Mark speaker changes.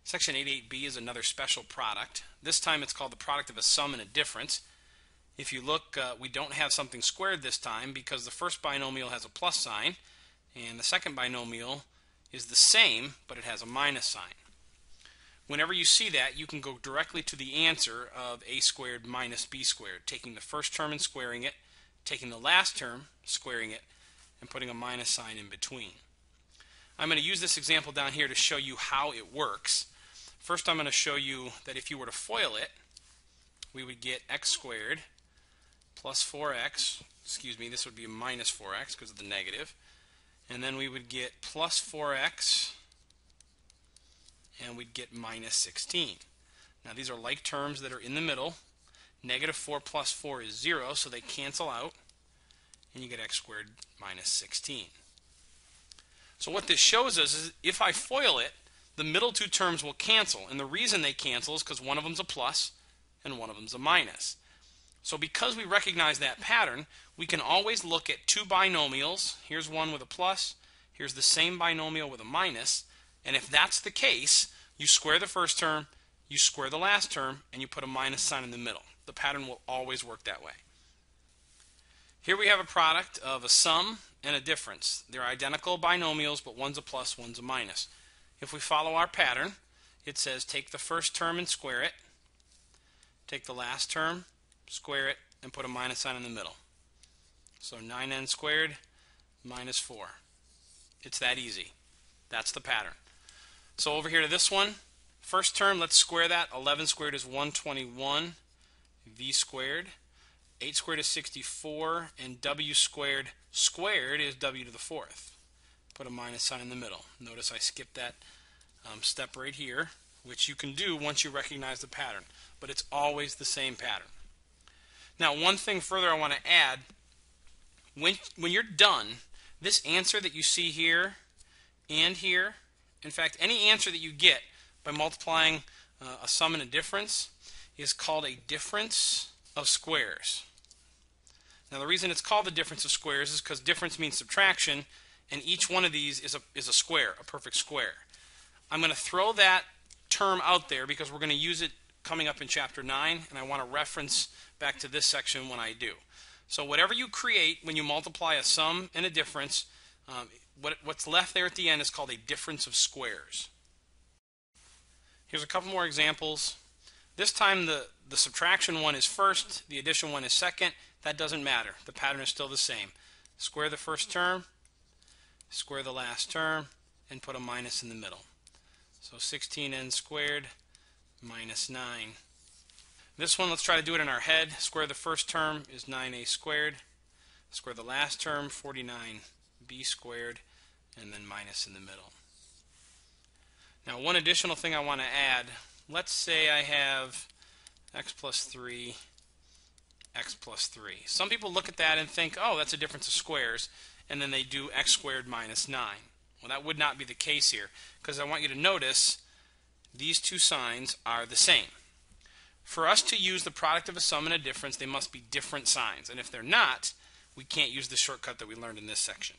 Speaker 1: Section 88B is another special product. This time it's called the product of a sum and a difference. If you look, we don't have something squared this time because the first binomial has a plus sign and the second binomial is the same, but it has a minus sign. Whenever you see that, you can go directly to the answer of a squared minus b squared, taking the first term and squaring it, taking the last term, squaring it, and putting a minus sign in between. I'm going to use this example down here to show you how it works. First, I'm going to show you that if you were to FOIL it, we would get x squared plus 4x, this would be a minus 4x because of the negative, and then we would get plus 4x, and we'd get minus 16. Now these are like terms that are in the middle. Negative 4 plus 4 is 0, so they cancel out, and you get x squared minus 16. So what this shows us is if I FOIL it, the middle two terms will cancel, and the reason they cancel is because one of them's a plus and one of them's a minus. So because we recognize that pattern, we can always look at two binomials. Here's one with a plus, here's the same binomial with a minus, and if that's the case, you square the first term, you square the last term, and you put a minus sign in the middle. The pattern will always work that way. Here we have a product of a sum and a difference. They're identical binomials, but one's a plus, one's a minus. If we follow our pattern, it says take the first term and square it, take the last term, square it, and put a minus sign in the middle. So 9n squared minus 4. It's that easy. That's the pattern. So over here to this one, first term, let's square that. 11 squared is 121 v squared. 8 squared is 64, and w squared is w to the fourth. Put a minus sign in the middle. Notice I skipped that step right here, which you can do once you recognize the pattern, but it's always the same pattern. Now, one thing further I want to add, when you're done, this answer that you see here and here, in fact, any answer that you get by multiplying a sum and a difference is called a difference of squares. Now, the reason it's called the difference of squares is because difference means subtraction, and each one of these is a square, a perfect square. I'm going to throw that term out there because we're going to use it coming up in Chapter 9, and I want to reference back to this section when I do. So whatever you create when you multiply a sum and a difference, what's left there at the end is called a difference of squares. Here's a couple more examples. This time the subtraction one is first, the addition one is second. That doesn't matter. The pattern is still the same. Square the first term, square the last term, and put a minus in the middle. So 16n squared minus 9. This one, let's try to do it in our head. Square the first term is 9a squared. Square the last term, 49b squared, and then minus in the middle. Now, one additional thing I want to add, let's say I have x plus 3, x plus 3. Some people look at that and think, oh, that's a difference of squares, and then they do x squared minus 9. Well, that would not be the case here, because I want you to notice these two signs are the same. For us to use the product of a sum and a difference, they must be different signs, and if they're not, we can't use the shortcut that we learned in this section.